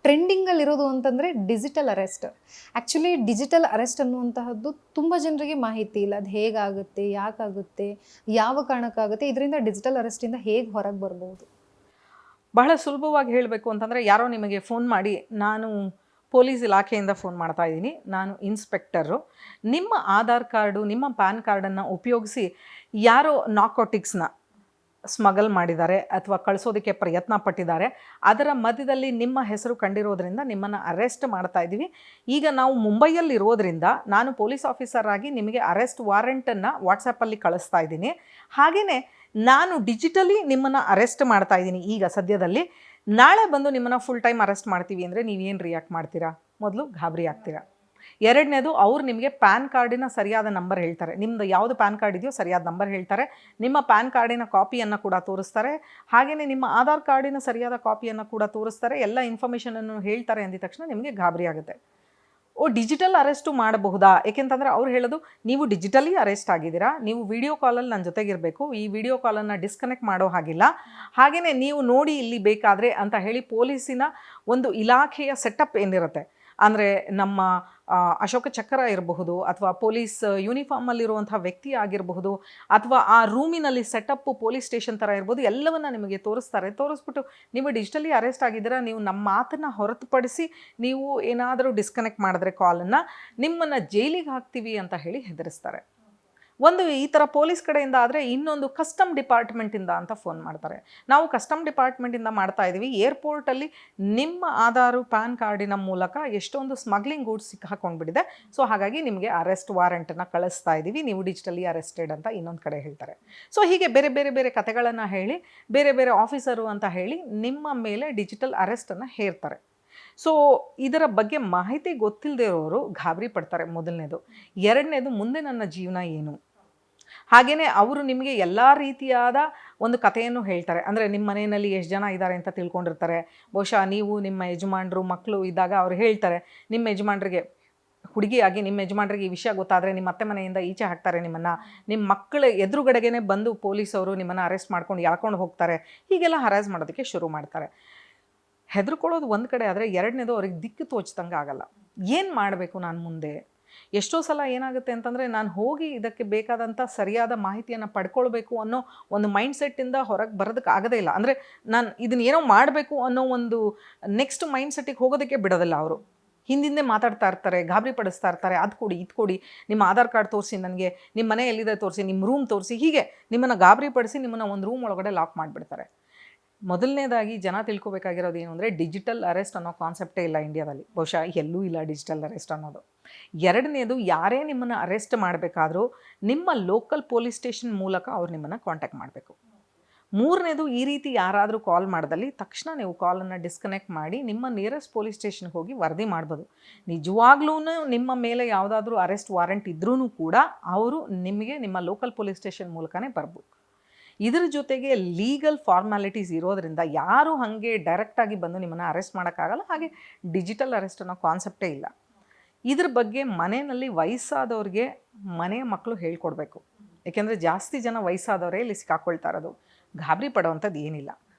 ಟ್ರೆಂಡಿಂಗಲ್ಲಿರೋದು ಅಂತಂದರೆ digital arrest. Actually digital arrest ಅನ್ನುವಂತಹದ್ದು ತುಂಬ ಜನರಿಗೆ ಮಾಹಿತಿ ಇಲ್ಲ. ಅದು ಹೇಗಾಗುತ್ತೆ, ಯಾಕಾಗುತ್ತೆ, ಯಾವ ಕಾರಣಕ್ಕಾಗುತ್ತೆ, ಇದರಿಂದ ಡಿಜಿಟಲ್ ಅರೆಸ್ಟಿಂದ ಹೇಗೆ ಹೊರಗೆ ಬರ್ಬೋದು? ಬಹಳ ಸುಲಭವಾಗಿ ಹೇಳಬೇಕು ಅಂತಂದರೆ, ಯಾರೋ ನಿಮಗೆ ಫೋನ್ ಮಾಡಿ, ನಾನು ಪೊಲೀಸ್ ಇಲಾಖೆಯಿಂದ ಫೋನ್ ಮಾಡ್ತಾ ಇದ್ದೀನಿ, ನಾನು ಇನ್ಸ್ಪೆಕ್ಟರು, ನಿಮ್ಮ ಆಧಾರ್ ಕಾರ್ಡು, ನಿಮ್ಮ ಪ್ಯಾನ್ ಕಾರ್ಡನ್ನು ಉಪಯೋಗಿಸಿ ಯಾರೋ ನಾರ್ಕೋಟಿಕ್ಸ್ನ ಸ್ಮಗಲ್ ಮಾಡಿದ್ದಾರೆ ಅಥವಾ ಕಳಿಸೋದಕ್ಕೆ ಪ್ರಯತ್ನ ಪಟ್ಟಿದ್ದಾರೆ, ಅದರ ಮಧ್ಯದಲ್ಲಿ ನಿಮ್ಮ ಹೆಸರು ಕಂಡಿರೋದ್ರಿಂದ ನಿಮ್ಮನ್ನು ಅರೆಸ್ಟ್ ಮಾಡ್ತಾ ಇದ್ದೀವಿ. ಈಗ ನಾವು ಮುಂಬೈಯಲ್ಲಿರೋದ್ರಿಂದ ನಾನು ಪೊಲೀಸ್ ಆಫೀಸರ್ ಆಗಿ ನಿಮಗೆ ಅರೆಸ್ಟ್ ವಾರೆಂಟನ್ನು ವಾಟ್ಸಪ್ಪಲ್ಲಿ ಕಳಿಸ್ತಾ ಇದ್ದೀನಿ. ಹಾಗೆಯೇ ನಾನು ಡಿಜಿಟಲಿ ನಿಮ್ಮನ್ನು ಅರೆಸ್ಟ್ ಮಾಡ್ತಾ ಇದ್ದೀನಿ ಈಗ ಸದ್ಯದಲ್ಲಿ. ನಾಳೆ ಬಂದು ನಿಮ್ಮನ್ನು ಫುಲ್ ಟೈಮ್ ಅರೆಸ್ಟ್ ಮಾಡ್ತೀವಿ ಅಂದರೆ ನೀವೇನು ರಿಯಾಕ್ಟ್ ಮಾಡ್ತೀರಾ? ಮೊದಲು ಗಾಬರಿ ಆಗ್ತೀರಾ. ಎರಡನೇದು, ಅವ್ರು ನಿಮಗೆ ಪ್ಯಾನ್ ಕಾರ್ಡಿನ ಸರಿಯಾದ ನಂಬರ್ ಹೇಳ್ತಾರೆ. ನಿಮ್ಮದು ಯಾವುದು ಪ್ಯಾನ್ ಕಾರ್ಡ್ ಇದೆಯೋ ಸರಿಯಾದ ನಂಬರ್ ಹೇಳ್ತಾರೆ. ನಿಮ್ಮ ಪ್ಯಾನ್ ಕಾರ್ಡಿನ ಕಾಪಿಯನ್ನು ಕೂಡ ತೋರಿಸ್ತಾರೆ. ಹಾಗೆಯೇ ನಿಮ್ಮ ಆಧಾರ್ ಕಾರ್ಡಿನ ಸರಿಯಾದ ಕಾಪಿಯನ್ನು ಕೂಡ ತೋರಿಸ್ತಾರೆ. ಎಲ್ಲ ಇನ್ಫಾರ್ಮೇಷನನ್ನು ಹೇಳ್ತಾರೆ. ಅಂದಿದ ತಕ್ಷಣ ನಿಮಗೆ ಗಾಬರಿ ಆಗುತ್ತೆ. ಡಿಜಿಟಲ್ ಅರೆಸ್ಟು ಮಾಡಬಹುದಾ? ಏಕೆಂತಂದರೆ ಅವ್ರು ಹೇಳೋದು, ನೀವು ಡಿಜಿಟಲಿ ಅರೆಸ್ಟ್ ಆಗಿದ್ದೀರಾ, ನೀವು ವಿಡಿಯೋ ಕಾಲಲ್ಲಿ ನನ್ನ ಜೊತೆಗಿರಬೇಕು, ಈ ವಿಡಿಯೋ ಕಾಲನ್ನು ಡಿಸ್ಕನೆಕ್ಟ್ ಮಾಡೋ ಹಾಗಿಲ್ಲ, ಹಾಗೆಯೇ ನೀವು ನೋಡಿ ಇಲ್ಲಿ ಬೇಕಾದರೆ ಅಂತ ಹೇಳಿ ಪೊಲೀಸಿನ ಒಂದು ಇಲಾಖೆಯ ಸೆಟಪ್ ಏನಿರುತ್ತೆ, ಅಂದರೆ ನಮ್ಮ ಅಶೋಕ ಚಕ್ರ ಇರಬಹುದು, ಅಥವಾ ಪೊಲೀಸ್ ಯೂನಿಫಾರ್ಮಲ್ಲಿರುವಂಥ ವ್ಯಕ್ತಿ ಆಗಿರಬಹುದು, ಅಥವಾ ಆ ರೂಮಿನಲ್ಲಿ ಸೆಟಪ್ಪು ಪೊಲೀಸ್ ಸ್ಟೇಷನ್ ಥರ ಇರ್ಬೋದು, ಎಲ್ಲವನ್ನು ನಿಮಗೆ ತೋರಿಸ್ತಾರೆ. ತೋರಿಸ್ಬಿಟ್ಟು ನೀವು ಡಿಜಿಟಲಿ ಅರೆಸ್ಟ್ ಆಗಿದ್ದೀರಾ, ನೀವು ನಮ್ಮ ಮಾತನ್ನು ಹೊರತುಪಡಿಸಿ ನೀವು ಏನಾದರೂ ಡಿಸ್ಕನೆಕ್ಟ್ ಮಾಡಿದ್ರೆ ಕಾಲನ್ನು, ನಿಮ್ಮನ್ನು ಜೈಲಿಗೆ ಹಾಕ್ತೀವಿ ಅಂತ ಹೇಳಿ ಹೆದರಿಸ್ತಾರೆ. ಒಂದು ಈ ಥರ ಪೊಲೀಸ್ ಕಡೆಯಿಂದ ಆದರೆ, ಇನ್ನೊಂದು ಕಸ್ಟಮ್ ಡಿಪಾರ್ಟ್ಮೆಂಟಿಂದ ಅಂತ ಫೋನ್ ಮಾಡ್ತಾರೆ. ನಾವು ಕಸ್ಟಮ್ ಡಿಪಾರ್ಟ್ಮೆಂಟಿಂದ ಮಾಡ್ತಾ ಇದ್ದೀವಿ, ಏರ್ಪೋರ್ಟಲ್ಲಿ ನಿಮ್ಮ ಆಧಾರು ಪ್ಯಾನ್ ಕಾರ್ಡಿನ ಮೂಲಕ ಎಷ್ಟೊಂದು ಸ್ಮಗ್ಲಿಂಗ್ ಗೂಡ್ಸ್ ಸಿಕ್ಕಾಕೊಂಡ್ಬಿಟ್ಟಿದೆ, ಸೊ ಹಾಗಾಗಿ ನಿಮಗೆ ಅರೆಸ್ಟ್ ವಾರೆಂಟನ್ನು ಕಳಿಸ್ತಾ ಇದ್ದೀವಿ, ನೀವು ಡಿಜಿಟಲಿ ಅರೆಸ್ಟೆಡ್ ಅಂತ ಇನ್ನೊಂದು ಕಡೆ ಹೇಳ್ತಾರೆ. ಸೊ ಹೀಗೆ ಬೇರೆ ಬೇರೆ ಬೇರೆ ಕಥೆಗಳನ್ನು ಹೇಳಿ, ಬೇರೆ ಬೇರೆ ಆಫೀಸರು ಅಂತ ಹೇಳಿ ನಿಮ್ಮ ಮೇಲೆ ಡಿಜಿಟಲ್ ಅರೆಸ್ಟನ್ನು ಹೇರ್ತಾರೆ. ಸೊ ಇದರ ಬಗ್ಗೆ ಮಾಹಿತಿ ಗೊತ್ತಿಲ್ಲದೆ ಇರೋರು ಗಾಬರಿ ಪಡ್ತಾರೆ, ಮೊದಲನೇದು. ಎರಡನೇದು, ಮುಂದೆ ನನ್ನ ಜೀವನ ಏನು? ಹಾಗೆಯೇ ಅವರು ನಿಮಗೆ ಎಲ್ಲ ರೀತಿಯಾದ ಒಂದು ಕಥೆಯನ್ನು ಹೇಳ್ತಾರೆ. ಅಂದರೆ ನಿಮ್ಮ ಮನೆಯಲ್ಲಿ ಎಷ್ಟು ಜನ ಇದ್ದಾರೆ ಅಂತ ತಿಳ್ಕೊಂಡಿರ್ತಾರೆ. ಬಹುಶಃ ನೀವು ನಿಮ್ಮ ಯಜಮಾನರು ಮಕ್ಕಳು ಇದ್ದಾಗ ಅವ್ರು ಹೇಳ್ತಾರೆ, ನಿಮ್ಮ ಯಜಮಾನರಿಗೆ, ಹುಡುಗಿಯಾಗಿ ನಿಮ್ಮ ಯಜಮಾನರಿಗೆ ಈ ವಿಷಯ ಗೊತ್ತಾದರೆ ನಿಮ್ಮ ಅತ್ತೆ ಮನೆಯಿಂದ ಈಚೆ ಹಾಕ್ತಾರೆ ನಿಮ್ಮನ್ನು, ನಿಮ್ಮ ಮಕ್ಕಳ ಎದುರುಗಡೆಗೇ ಬಂದು ಪೊಲೀಸವರು ನಿಮ್ಮನ್ನು ಅರೆಸ್ಟ್ ಮಾಡ್ಕೊಂಡು ಎಳ್ಕೊಂಡು ಹೋಗ್ತಾರೆ, ಹೀಗೆಲ್ಲ ಹರಾಜ್ ಮಾಡೋದಕ್ಕೆ ಶುರು ಮಾಡ್ತಾರೆ. ಹೆದರ್ಕೊಳ್ಳೋದು ಒಂದು ಕಡೆ ಆದರೆ, ಎರಡನೇದು ಅವ್ರಿಗೆ ದಿಕ್ಕು ತೋಚ್ದಂಗೆ ಆಗಲ್ಲ. ಏನು ಮಾಡಬೇಕು ನಾನು ಮುಂದೆ? ಎಷ್ಟೋ ಸಲ ಏನಾಗುತ್ತೆ ಅಂತಂದರೆ, ನಾನು ಹೋಗಿ ಇದಕ್ಕೆ ಬೇಕಾದಂಥ ಸರಿಯಾದ ಮಾಹಿತಿಯನ್ನು ಪಡ್ಕೊಳ್ಬೇಕು ಅನ್ನೋ ಒಂದು ಮೈಂಡ್ಸೆಟ್ಟಿಂದ ಹೊರಗೆ ಬರೋದಕ್ಕೆ ಆಗೋದೇ ಇಲ್ಲ. ಅಂದರೆ ನಾನು ಇದನ್ನೇನೋ ಮಾಡಬೇಕು ಅನ್ನೋ ಒಂದು ನೆಕ್ಸ್ಟ್ ಮೈಂಡ್ಸೆಟ್ಟಿಗೆ ಹೋಗೋದಕ್ಕೆ ಬಿಡೋದಿಲ್ಲ ಅವರು. ಹಿಂದಿಂದೆ ಮಾತಾಡ್ತಾ ಇರ್ತಾರೆ, ಗಾಬರಿ ಪಡಿಸ್ತಾ ಇರ್ತಾರೆ. ಅದು ಕೊಡಿ, ಇದು ಕೊಡಿ, ನಿಮ್ಮ ಆಧಾರ್ ಕಾರ್ಡ್ ತೋರಿಸಿ ನನಗೆ, ನಿಮ್ಮ ಮನೆ ಎಲ್ಲಿದೆ ತೋರಿಸಿ, ನಿಮ್ಮ ರೂಮ್ ತೋರಿಸಿ, ಹೀಗೆ ನಿಮ್ಮನ್ನು ಗಾಬರಿ ಪಡಿಸಿ ನಿಮ್ಮನ್ನು ಒಂದು ರೂಮ್ ಒಳಗಡೆ ಲಾಕ್ ಮಾಡಿಬಿಡ್ತಾರೆ. ಮೊದಲನೇದಾಗಿ ಜನ ತಿಳ್ಕೊಬೇಕಾಗಿರೋದು ಏನು ಅಂದರೆ, ಡಿಜಿಟಲ್ ಅರೆಸ್ಟ್ ಅನ್ನೋ ಕಾನ್ಸೆಪ್ಟೇ ಇಲ್ಲ ಇಂಡಿಯಾದಲ್ಲಿ, ಬಹುಶಃ ಎಲ್ಲೂ ಇಲ್ಲ ಡಿಜಿಟಲ್ ಅರೆಸ್ಟ್ ಅನ್ನೋದು. ಎರಡನೇದು, ಯಾರೇ ನಿಮ್ಮನ್ನು ಅರೆಸ್ಟ್ ಮಾಡಬೇಕಾದ್ರೂ ನಿಮ್ಮ ಲೋಕಲ್ ಪೊಲೀಸ್ ಸ್ಟೇಷನ್ ಮೂಲಕ ಅವ್ರು ನಿಮ್ಮನ್ನು ಕಾಂಟ್ಯಾಕ್ಟ್ ಮಾಡಬೇಕು. ಮೂರನೇದು, ಈ ರೀತಿ ಯಾರಾದರೂ ಕಾಲ್ ಮಾಡಿದಲ್ಲಿ ತಕ್ಷಣ ನೀವು ಕಾಲನ್ನು ಡಿಸ್ಕನೆಕ್ಟ್ ಮಾಡಿ ನಿಮ್ಮ ನಿಯರೆಸ್ಟ್ ಪೊಲೀಸ್ ಸ್ಟೇಷನ್ಗೆ ಹೋಗಿ ವರದಿ ಮಾಡ್ಬೋದು. ನಿಜವಾಗ್ಲೂ ನಿಮ್ಮ ಮೇಲೆ ಯಾವುದಾದ್ರೂ ಅರೆಸ್ಟ್ ವಾರೆಂಟ್ ಇದ್ರೂ ಕೂಡ ಅವರು ನಿಮಗೆ ನಿಮ್ಮ ಲೋಕಲ್ ಪೊಲೀಸ್ ಸ್ಟೇಷನ್ ಮೂಲಕನೇ ಬರ್ಬೋದು. ಇದರ ಜೊತೆಗೆ ಲೀಗಲ್ ಫಾರ್ಮ್ಯಾಲಿಟೀಸ್ ಇರೋದರಿಂದ ಯಾರು ಹಾಗೆ ಡೈರೆಕ್ಟಾಗಿ ಬಂದು ನಿಮ್ಮನ್ನು ಅರೆಸ್ಟ್ ಮಾಡೋಕ್ಕಾಗಲ್ಲ. ಹಾಗೆ ಡಿಜಿಟಲ್ ಅರೆಸ್ಟ್ ಅನ್ನೋ ಕಾನ್ಸೆಪ್ಟೇ ಇಲ್ಲ. ಇದ್ರ ಬಗ್ಗೆ ಮನೆಯಲ್ಲಿ ವಯಸ್ಸಾದವ್ರಿಗೆ ಮನೆಯ ಮಕ್ಕಳು ಹೇಳ್ಕೊಡ್ಬೇಕು. ಏಕೆಂದರೆ ಜಾಸ್ತಿ ಜನ ವಯಸ್ಸಾದವರೇ ಇಲ್ಲಿ ಸಿಕ್ಕಾಕೊಳ್ತಾ ಇರೋದು. ಗಾಬರಿ ಪಡೋವಂಥದ್ದು ಏನಿಲ್ಲ.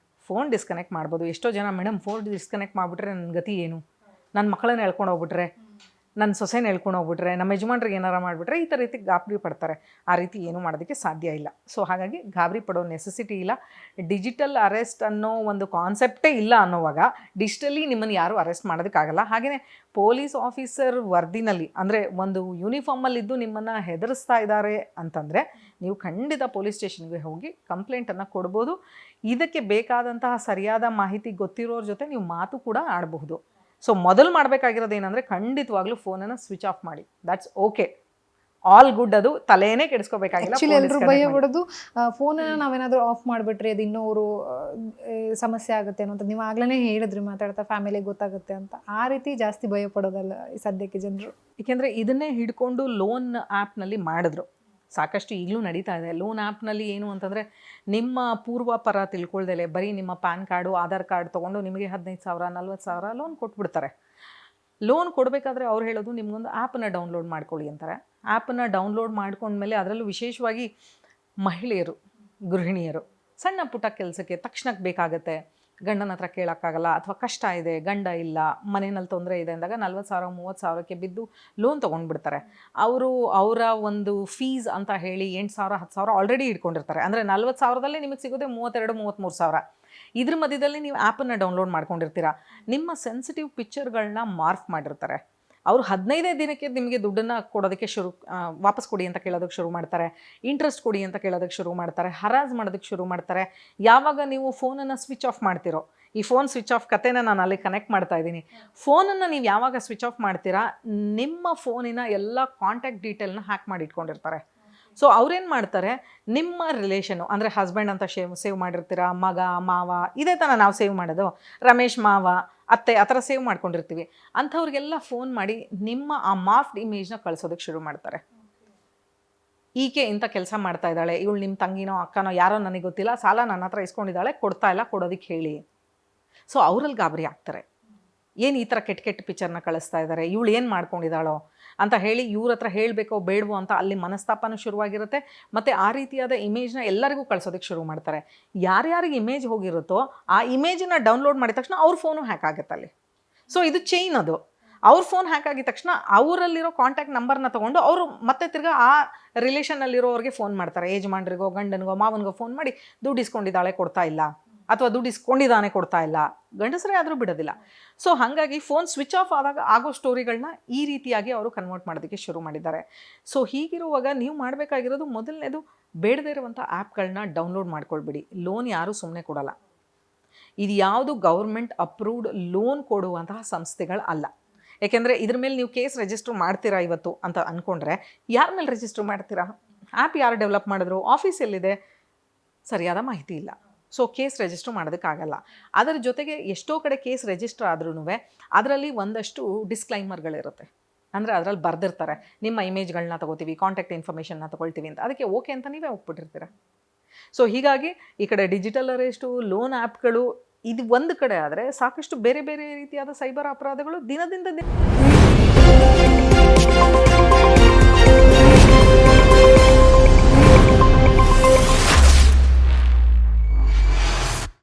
ಫೋನ್ ಡಿಸ್ಕನೆಕ್ಟ್ ಮಾಡ್ಬೋದು. ಎಷ್ಟೋ ಜನ, ಮೇಡಮ್ ಫೋನ್ ಡಿಸ್ಕನೆಕ್ಟ್ ಮಾಡಿಬಿಟ್ರೆ ನನ್ನ ಗತಿ ಏನು, ನನ್ನ ಮಕ್ಕಳನ್ನ ಹೇಳ್ಕೊಂಡು ಹೋಗ್ಬಿಟ್ರೆ, ನನ್ನ ಸೊಸೆನ ಹೇಳ್ಕೊಂಡು ಹೋಗ್ಬಿಟ್ರೆ, ನಮ್ಮ ಯಜಮಾನ್ರಿಗೆ ಏನಾರು ಮಾಡಿಬಿಟ್ರೆ, ಈ ಥರ ರೀತಿ ಗಾಬರಿ ಪಡ್ತಾರೆ. ಆ ರೀತಿ ಏನೂ ಮಾಡೋದಕ್ಕೆ ಸಾಧ್ಯ ಇಲ್ಲ. ಸೊ ಹಾಗಾಗಿ ಗಾಬರಿ ಪಡೋ ನೆಸೆಸಿಟಿ ಇಲ್ಲ. ಡಿಜಿಟಲ್ ಅರೆಸ್ಟ್ ಅನ್ನೋ ಒಂದು ಕಾನ್ಸೆಪ್ಟೇ ಇಲ್ಲ ಅನ್ನೋವಾಗ ಡಿಜಿಟಲಿ ನಿಮ್ಮನ್ನು ಯಾರೂ ಅರೆಸ್ಟ್ ಮಾಡೋದಕ್ಕಾಗಲ್ಲ. ಹಾಗೆಯೇ ಪೊಲೀಸ್ ಆಫೀಸರ್ ವರದಿನಲ್ಲಿ, ಅಂದರೆ ಒಂದು ಯೂನಿಫಾರ್ಮಲ್ಲಿದ್ದು ನಿಮ್ಮನ್ನು ಹೆದರಿಸ್ತಾ ಇದ್ದಾರೆ ಅಂತಂದರೆ, ನೀವು ಖಂಡಿತ ಪೊಲೀಸ್ ಸ್ಟೇಷನ್ಗೆ ಹೋಗಿ ಕಂಪ್ಲೇಂಟನ್ನು ಕೊಡ್ಬೋದು. ಇದಕ್ಕೆ ಬೇಕಾದಂತಹ ಸರಿಯಾದ ಮಾಹಿತಿ ಗೊತ್ತಿರೋರ ಜೊತೆ ನೀವು ಮಾತು ಕೂಡ ಆಡಬಹುದು. ಸೊ ಮೊದಲು ಮಾಡಬೇಕಾಗಿರೋದು ಏನಂದರೆ, ಖಂಡಿತವಾಗ್ಲೂ ಫೋನನ್ನು ಸ್ವಿಚ್ ಆಫ್ ಮಾಡಿ. That's okay, all good. ಅದು ತಲೆನೇ ಕೆಡಿಸ್ಕೋಬೇಕಾಗಿಲ್ಲ. ಆ್ಯಕ್ಚುಲಿ ಎಲ್ಲರೂ ಭಯ ಪಡೋದು, ಫೋನನ್ನು ನಾವೇನಾದರೂ ಆಫ್ ಮಾಡಿಬಿಟ್ರೆ ಅದು ಇನ್ನೊರು ಸಮಸ್ಯೆ ಆಗುತ್ತೆ ಅನ್ನೋದು. ನೀವು ಆಗ್ಲೇ ಹೇಳಿದ್ರಿ ಮಾತಾಡ್ತಾ, ಫ್ಯಾಮಿಲಿಗೆ ಗೊತ್ತಾಗುತ್ತೆ ಅಂತ. ಆ ರೀತಿ ಜಾಸ್ತಿ ಭಯ ಪಡೋದಲ್ಲ ಸದ್ಯಕ್ಕೆ ಜನರು. ಏಕೆಂದರೆ ಇದನ್ನೇ ಹಿಡ್ಕೊಂಡು ಲೋನ್ ಆ್ಯಪ್ನಲ್ಲಿ ಮಾಡಿದ್ರು. ಸಾಕಷ್ಟು ಈಗಲೂ ನಡೀತಾ ಇದೆ. ಲೋನ್ ಆ್ಯಪ್ನಲ್ಲಿ ಏನು ಅಂತಂದರೆ, ನಿಮ್ಮ ಪೂರ್ವಾಪರ ತಿಳ್ಕೊಳ್ದೇಲೆ ಬರೀ ನಿಮ್ಮ ಪ್ಯಾನ್ ಕಾರ್ಡು ಆಧಾರ್ ಕಾರ್ಡ್ ತೊಗೊಂಡು ನಿಮಗೆ 15,000 40,000 ಲೋನ್ ಕೊಟ್ಬಿಡ್ತಾರೆ. ಲೋನ್ ಕೊಡಬೇಕಾದ್ರೆ ಅವ್ರು ಹೇಳೋದು, ನಿಮಗೊಂದು ಆ್ಯಪನ್ನು ಡೌನ್ಲೋಡ್ ಮಾಡ್ಕೊಳ್ಳಿ ಅಂತಾರೆ. ಆ್ಯಪನ್ನು ಡೌನ್ಲೋಡ್ ಮಾಡ್ಕೊಂಡ್ಮೇಲೆ ಅದರಲ್ಲೂ ವಿಶೇಷವಾಗಿ ಮಹಿಳೆಯರು, ಗೃಹಿಣಿಯರು, ಸಣ್ಣ ಪುಟ್ಟ ಕೆಲಸಕ್ಕೆ ತಕ್ಷಣಕ್ಕೆ ಬೇಕಾಗತ್ತೆ, ಗಂಡನ ಹತ್ರ ಕೇಳೋಕ್ಕಾಗಲ್ಲ, ಅಥವಾ ಕಷ್ಟ ಇದೆ, ಗಂಡ ಇಲ್ಲ, ಮನೆಯಲ್ಲಿ ತೊಂದರೆ ಇದೆ ಅಂದಾಗ 40,000 30,000ಕ್ಕೆ ಬಿದ್ದು ಲೋನ್ ತೊಗೊಂಡ್ಬಿಡ್ತಾರೆ. ಅವರ ಒಂದು ಫೀಸ್ ಅಂತ ಹೇಳಿ 8,000 10,000 ಆಲ್ರೆಡಿ ಇಟ್ಕೊಂಡಿರ್ತಾರೆ. ಅಂದರೆ 40,000ದಲ್ಲೇ ನಿಮಗೆ ಸಿಗೋದೇ 32 33,000. ಇದ್ರ ಮಧ್ಯದಲ್ಲಿ ನೀವು ಆ್ಯಪನ್ನು ಡೌನ್ಲೋಡ್ ಮಾಡ್ಕೊಂಡಿರ್ತೀರಾ. ನಿಮ್ಮ ಸೆನ್ಸಿಟಿವ್ ಪಿಕ್ಚರ್ಗಳನ್ನ ಮಾರ್ಫ್ ಮಾಡಿರ್ತಾರೆ. ಅವರು 15 ದಿನಕ್ಕೆ ನಿಮಗೆ ದುಡ್ಡನ್ನು ಕೊಡೋದಕ್ಕೆ ವಾಪಸ್ ಕೊಡಿ ಅಂತ ಕೇಳೋದಕ್ಕೆ ಶುರು ಮಾಡ್ತಾರೆ, ಇಂಟ್ರೆಸ್ಟ್ ಕೊಡಿ ಅಂತ ಕೇಳೋದಕ್ಕೆ ಶುರು ಮಾಡ್ತಾರೆ, ಹರಾಜ್ ಮಾಡೋದಕ್ಕೆ ಶುರು ಮಾಡ್ತಾರೆ. ಯಾವಾಗ ನೀವು ಫೋನನ್ನು ಸ್ವಿಚ್ ಆಫ್ ಮಾಡ್ತಿರೋ, ಈ ಫೋನ್ ಸ್ವಿಚ್ ಆಫ್ ಕಥೆನ ನಾನು ಅಲ್ಲಿ ಕನೆಕ್ಟ್ ಮಾಡ್ತಾ ಇದ್ದೀನಿ. ಫೋನನ್ನು ನೀವು ಯಾವಾಗ ಸ್ವಿಚ್ ಆಫ್ ಮಾಡ್ತೀರಾ, ನಿಮ್ಮ ಫೋನಿನ ಎಲ್ಲ ಕಾಂಟ್ಯಾಕ್ಟ್ ಡೀಟೇಲ್ನ ಹ್ಯಾಕ್ ಮಾಡಿ ಇಟ್ಕೊಂಡಿರ್ತಾರೆ. ಸೊ ಅವ್ರೇನು ಮಾಡ್ತಾರೆ, ನಿಮ್ಮ ರಿಲೇಷನು ಅಂದರೆ ಹಸ್ಬೆಂಡ್ ಅಂತ ಸೇವ್ ಮಾಡಿರ್ತೀರಾ, ಮಗ ಮಾವ, ಇದೇ ಥರ ನಾವು ಸೇವ್ ಮಾಡೋದು, ರಮೇಶ್ ಮಾವ ಅತ್ತೆ ಆ ಥರ ಸೇವ್ ಮಾಡ್ಕೊಂಡಿರ್ತೀವಿ. ಅಂಥವ್ರಿಗೆಲ್ಲ ಫೋನ್ ಮಾಡಿ ನಿಮ್ಮ ಆ ಮಾರ್ಫ್ಡ್ ಇಮೇಜ್ನ ಕಳಿಸೋದಕ್ಕೆ ಶುರು ಮಾಡ್ತಾರೆ. ಈಕೆ ಇಂಥ ಕೆಲಸ ಮಾಡ್ತಾ ಇದ್ದಾಳೆ, ಇವಳು ನಿಮ್ಮ ತಂಗಿನೋ ಅಕ್ಕನೋ ಯಾರೋ ನನಗೆ ಗೊತ್ತಿಲ್ಲ, ಸಾಲ ನನ್ನ ಹತ್ರ ಇಸ್ಕೊಂಡಿದ್ದಾಳೆ, ಕೊಡ್ತಾ ಇಲ್ಲ, ಕೊಡೋದಕ್ಕೆ ಹೇಳಿ. ಸೊ ಅವರಲ್ಲಿ ಗಾಬರಿ ಆಗ್ತಾರೆ. ಏನು ಈ ಥರ ಕೆಟ್ಟ ಪಿಕ್ಚರ್ನ ಕಳಿಸ್ತಾ ಇದ್ದಾರೆ, ಇವಳು ಏನು ಮಾಡ್ಕೊಂಡಿದ್ದಾಳೋ ಅಂತ ಹೇಳಿ ಇವ್ರ ಹತ್ರ ಹೇಳಬೇಕೋ ಬೇಡವೋ ಅಂತ ಅಲ್ಲಿ ಮನಸ್ತಾಪನೂ ಶುರುವಾಗಿರುತ್ತೆ. ಮತ್ತು ಆ ರೀತಿಯಾದ ಇಮೇಜ್ನ ಎಲ್ಲರಿಗೂ ಕಳಿಸೋದಕ್ಕೆ ಶುರು ಮಾಡ್ತಾರೆ. ಯಾರ್ಯಾರಿಗೆ ಇಮೇಜ್ ಹೋಗಿರುತ್ತೋ ಆ ಇಮೇಜನ್ನು ಡೌನ್ಲೋಡ್ ಮಾಡಿದ ತಕ್ಷಣ ಅವ್ರ ಫೋನು ಹ್ಯಾಕ್ ಆಗುತ್ತೆ ಅಲ್ಲಿ. ಸೊ ಇದು ಚೈನ್. ಅದು ಅವ್ರ ಫೋನ್ ಹ್ಯಾಕ್ ಆಗಿದ ತಕ್ಷಣ ಅವರಲ್ಲಿರೋ ಕಾಂಟ್ಯಾಕ್ಟ್ ನಂಬರ್ನ ತೊಗೊಂಡು ಅವರು ಮತ್ತೆ ತಿರ್ಗಾ ಆ ರಿಲೇಷನ್ನಲ್ಲಿರೋರಿಗೆ ಫೋನ್ ಮಾಡ್ತಾರೆ. ಯಜಮಾನ್ರಿಗೋ ಗಂಡನಿಗೋ ಮಾವನಿಗೋ ಫೋನ್ ಮಾಡಿ ದುಡ್ಡು ಇಸ್ಕೊಂಡಿದ್ದಾಳೆ ಕೊಡ್ತಾ ಇಲ್ಲ, ಅಥವಾ ದುಡ್ಡು ಇಸ್ಕೊಂಡಿದ್ದಾನೆ ಕೊಡ್ತಾ ಇಲ್ಲ, ಗಂಡಸರೇ ಆದರೂ ಬಿಡೋದಿಲ್ಲ. ಸೊ ಹಾಗಾಗಿ ಫೋನ್ ಸ್ವಿಚ್ ಆಫ್ ಆದಾಗ ಆಗೋ ಸ್ಟೋರಿಗಳನ್ನ ಈ ರೀತಿಯಾಗಿ ಅವರು ಕನ್ವರ್ಟ್ ಮಾಡೋದಕ್ಕೆ ಶುರು ಮಾಡಿದ್ದಾರೆ. ಸೊ ಹೀಗಿರುವಾಗ ನೀವು ಮಾಡಬೇಕಾಗಿರೋದು ಮೊದಲನೇದು, ಬೇಡದೇ ಇರುವಂಥ ಆ್ಯಪ್ಗಳನ್ನ ಡೌನ್ಲೋಡ್ ಮಾಡ್ಕೊಳ್ಬಿಡಿ. ಲೋನ್ ಯಾರೂ ಸುಮ್ಮನೆ ಕೊಡಲ್ಲ. ಇದು ಯಾವುದು ಗೌರ್ಮೆಂಟ್ ಅಪ್ರೂವ್ಡ್ ಲೋನ್ ಕೊಡುವಂತಹ ಸಂಸ್ಥೆಗಳು ಅಲ್ಲ. ಏಕೆಂದರೆ ಇದ್ರ ಮೇಲೆ ನೀವು ಕೇಸ್ ರಿಜಿಸ್ಟರ್ ಮಾಡ್ತೀರಾ ಇವತ್ತು ಅಂತ ಅಂದ್ಕೊಂಡ್ರೆ ಯಾರ ಮೇಲೆ ರಿಜಿಸ್ಟರ್ ಮಾಡ್ತೀರಾ? ಆ್ಯಪ್ ಯಾರು ಡೆವಲಪ್ ಮಾಡಿದ್ರು, ಆಫೀಸ್ ಎಲ್ಲಿದೆ, ಸರಿಯಾದ ಮಾಹಿತಿ ಇಲ್ಲ. ಸೊ ಕೇಸ್ ರಿಜಿಸ್ಟರ್ ಮಾಡೋದಕ್ಕಾಗಲ್ಲ. ಅದರ ಜೊತೆಗೆ ಎಷ್ಟೋ ಕಡೆ ಕೇಸ್ ರಿಜಿಸ್ಟರ್ ಆದ್ರೂ ಅದರಲ್ಲಿ ಒಂದಷ್ಟು ಡಿಸ್ಕ್ಲೈಮರ್ಗಳಿರುತ್ತೆ. ಅಂದರೆ ಅದರಲ್ಲಿ ಬರೆದಿರ್ತಾರೆ, ನಿಮ್ಮ ಇಮೇಜ್ಗಳನ್ನ ತೊಗೋತೀವಿ, ಕಾಂಟ್ಯಾಕ್ಟ್ ಇನ್ಫಾರ್ಮೇಷನ್ನ ತೊಗೊಳ್ತೀವಿ ಅಂತ. ಅದಕ್ಕೆ ಓಕೆ ಅಂತ ನೀವೇ ಹೋಗ್ಬಿಟ್ಟಿರ್ತೀರ. ಸೊ ಹೀಗಾಗಿ ಈ ಕಡೆ ಡಿಜಿಟಲ್ ಅರೆಸ್ಟು, ಲೋನ್ ಆ್ಯಪ್ಗಳು ಇದು ಒಂದು ಕಡೆ ಆದರೆ, ಸಾಕಷ್ಟು ಬೇರೆ ಬೇರೆ ರೀತಿಯಾದ ಸೈಬರ್ ಅಪರಾಧಗಳು ದಿನದಿಂದ